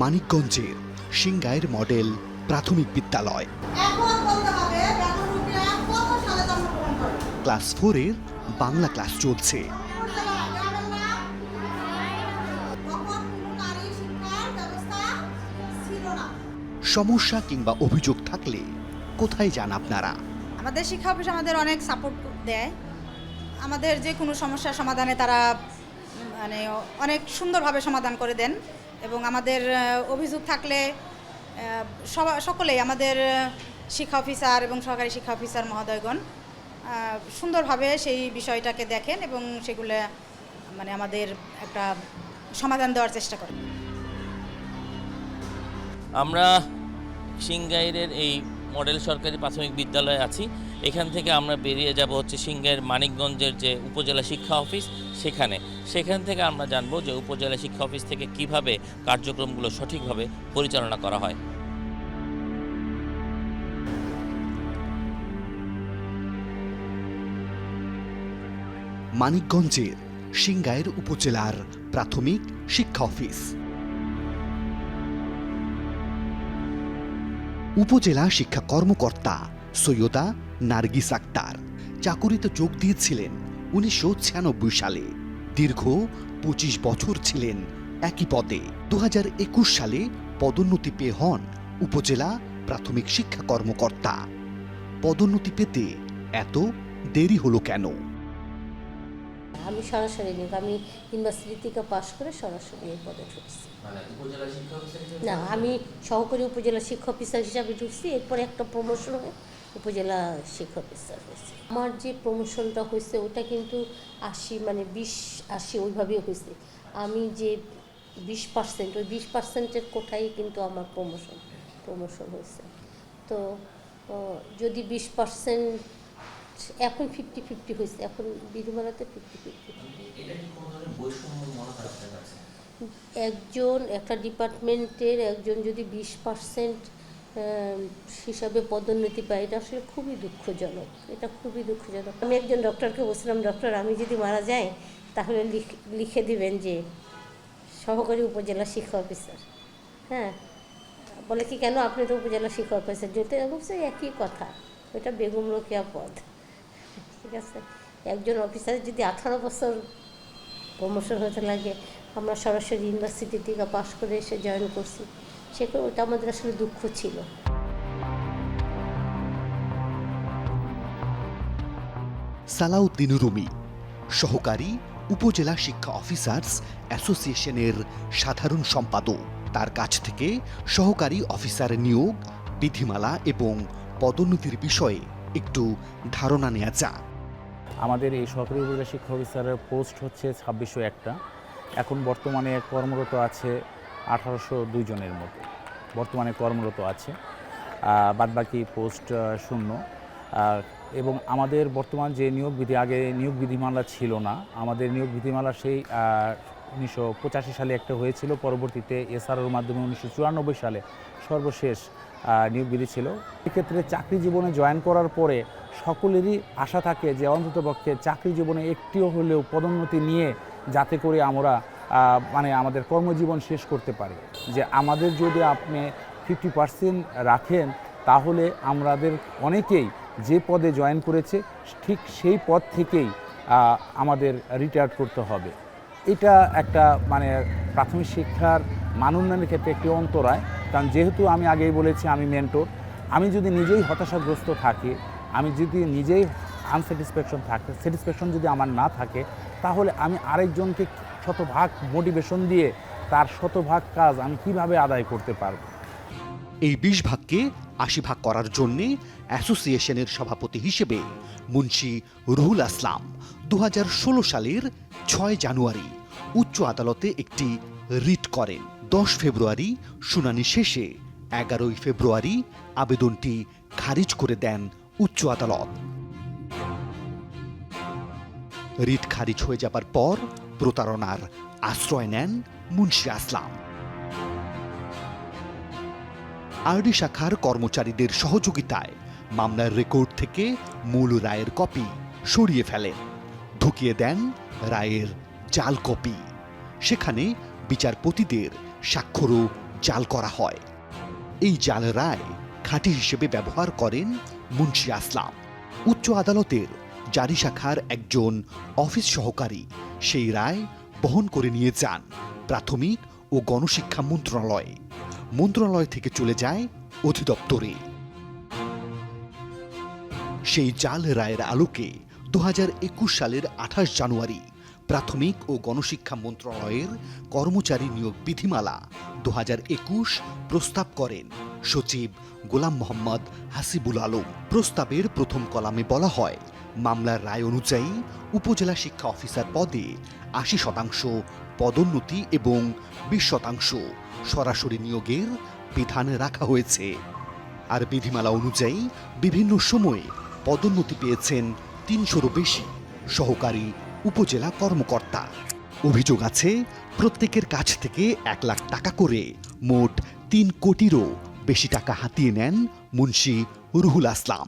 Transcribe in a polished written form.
মানিকগঞ্জের সিংগাইর মডেল প্রাথমিক বিদ্যালয়। ক্লাস 4-এর বাংলা ক্লাস চলছে। সমস্যা কিংবা অভিযোগ থাকলে কোথায় যান আপনারা? আমাদের শিক্ষা অফিস আমাদের অনেক সাপোর্ট দেয়। আমাদের যে কোনো সমস্যার সমাধানে তারা মানে অনেক সুন্দরভাবে সমাধান করে দেন এবং আমাদের অভিযোগ থাকলে সকলেই আমাদের শিক্ষা অফিসার এবং সহকারী শিক্ষা অফিসার মহোদয়গণ সুন্দরভাবে সেই বিষয়টাকে দেখেন এবং সেগুলো মানে আমাদের একটা সমাধান দেওয়ার চেষ্টা করেন। আমরা সিংগাইরের এই মডেল সরকারি প্রাথমিক বিদ্যালয়ে আছি। এখান থেকে আমরা বেরিয়ে যাব হচ্ছে সিংগাইর মানিকগঞ্জের যে উপজেলা শিক্ষা অফিস সেখান থেকে আমরা জানবো যে উপজেলা শিক্ষা অফিস থেকে কিভাবে কার্যক্রমগুলো সঠিকভাবে পরিচালনা করা হয়। মানিকগঞ্জের সিংগাইর উপজেলার প্রাথমিক শিক্ষা অফিস। উপজেলা শিক্ষা কর্মকর্তা সৈয়দা নার্গিস আক্তার চাকুরিতে যোগ দিয়েছিলেন 1996 সালে। দীর্ঘ 25 বছর ছিলেন একই পদে। 2021 সালে পদোন্নতি পেয়ে হন উপজেলা প্রাথমিক শিক্ষা কর্মকর্তা। পদোন্নতি পেতে এত দেরি হলো কেন? আমি সরাসরি নিয়োগ, আমি ইউনিভার্সিটি থেকে পাশ করে সরাসরি এই পদে ঢুকছি। না, আমি সহকারী উপজেলা শিক্ষা অফিসার হিসাবে ঢুকছি। এরপরে একটা প্রমোশন হয়ে উপজেলা শিক্ষা অফিসার হয়েছে। আমার যে প্রমোশনটা হয়েছে ওটা কিন্তু 20-80 ওইভাবেই হয়েছে। আমি যে 20% ওই 20%-এর কোটাই কিন্তু আমার প্রমোশন হয়েছে। তো যদি 20% এখন 50-50 হয়েছে, এখন বিধিমালাতে 50-50। একটা ডিপার্টমেন্টের একজন যদি 20% হিসাবে পদোন্নতি পায়, এটা আসলে খুবই দুঃখজনক। আমি একজন ডক্টরকে বলছিলাম, ডক্টর আমি যদি মারা যাই তাহলে লিখে দিবেন যে সহকারী উপজেলা শিক্ষা অফিসার। হ্যাঁ, বলে কি কেন, আপনি তো উপজেলা শিক্ষা অফিসার। যেতে বলছে একই কথা, ওটা বেগম রোকেয়া পদ। ঠিক আছে, একজন অফিসার যদি 18 বছর প্রমোশন হতে লাগে, আমরা সরাসরি ইউনিভার্সিটি থেকে পাশ করে এসে জয়েন করছি, সেটা ওটা আমাদের আসলে দুঃখ ছিল। সালাউদ্দিন রুমি সহকারী উপজেলা শিক্ষা অফিসার্স অ্যাসোসিয়েশনের সাধারণ সম্পাদক। তার কাছ থেকে সহকারী অফিসার নিয়োগ, বিধিমালা এবং পদোন্নতির বিষয়ে একটু ধারণা নেওয়া যাক। আমাদের এই সহকারী উপজেলা শিক্ষা অফিসারের পোস্ট হচ্ছে 2601টা। এখন বর্তমানে কর্মরত আছে 1802 জনের মতো বর্তমানে কর্মরত আছে। বাদবাকি পোস্ট শূন্য। এবং আমাদের বর্তমান যে নিয়োগ বিধি, আগে নিয়োগ বিধিমালা ছিল না। আমাদের নিয়োগ বিধিমালা সেই 1985 সালে একটা হয়েছিল, পরবর্তীতে এসআরওর মাধ্যমে 1994 সালে সর্বশেষ নিয়োগ বিধি ছিল। এক্ষেত্রে চাকরি জীবনে জয়েন করার পরে সকলেরই আশা থাকে যে অন্ততপক্ষে চাকরি জীবনে একটিও হলেও পদোন্নতি নিয়ে যাতে করে আমরা আমাদের কর্মজীবন শেষ করতে পারি। যে আমাদের যদি আপনি 50% রাখেন তাহলে আমাদের অনেকেই যে পদে জয়েন করেছে ঠিক সেই পদ থেকেই আমাদের রিটায়ার করতে হবে। এটা একটা প্রাথমিক শিক্ষার মান উন্নয়নের ক্ষেত্রে একটি অন্তরায়। কারণ যেহেতু আমি আগেই বলেছি আমি মেন্টর, আমি যদি নিজেই হতাশাগ্রস্ত থাকি, আমি যদি নিজেই স্যাটিসফ্যাকশন যদি আমার না থাকে, তাহলে আমি আরেকজনকে শতভাগ মোটিভেশন দিয়ে তার শতভাগ কাজ আমি কিভাবে আদায় করতে পারব। এই 20 ভাগকে 80 ভাগ করার জন্য অ্যাসোসিয়েশনের সভাপতি হিসেবে মুন্সি রুহুল আসলাম 2016 সালের 6 জানুয়ারি উচ্চ আদালতে একটি রিট করেন। 10 ফেব্রুয়ারি শুনানি শেষে 11 ফেব্রুয়ারি আবেদনটি খারিজ করে দেন উচ্চ আদালত। রিট খারিজ হয়ে যাবার পর প্রতারণার আশ্রয় নেন মুন্সি আসলাম। আরডি শাখার কর্মচারীদের সহযোগিতায় মামলার রেকর্ড থেকে মূল রায়ের কপি সরিয়ে ফেলেন, ঢুকিয়ে দেন রায়ের জাল কপি। সেখানে বিচারপতিদের স্বাক্ষরও জাল করা হয়। এই জাল রায় খাঁটি হিসেবে ব্যবহার করেন মুন্সি আসলাম। উচ্চ আদালতের জারি শাখার একজন অফিস সহকারী সেই রায় বহন করে নিয়ে যান প্রাথমিক ও গণশিক্ষা মন্ত্রণালয়ে। মন্ত্রণালয় থেকে চলে যায় অধিদপ্তরে। সেই জাল রায়ের আলোকে 2021 সালের 28 জানুয়ারি প্রাথমিক ও গণশিক্ষা মন্ত্রণালয়ের কর্মচারী নিয়োগ বিধিমালা 2021 প্রস্তাব করেন সচিব গোলাম মোহাম্মদ হাসিবুল আলম। প্রস্তাবের প্রথম কলামে বলা হয়, মামলার রায় অনুযায়ী উপজেলা শিক্ষা অফিসার পদে 80% পদোন্নতি এবং 20% সরাসরি নিয়োগের বিধান রাখা হয়েছে। আর বিধিমালা অনুযায়ী বিভিন্ন সময়ে পদোন্নতি পেয়েছেন 300-রও বেশি সহকারী উপজেলা কর্মকর্তা। অভিযোগ আছে প্রত্যেকের কাছ থেকে 1 লাখ টাকা করে মোট 3 কোটিরও বেশি টাকা হাতিয়ে নেন মুন্সি রুহুল আসলাম।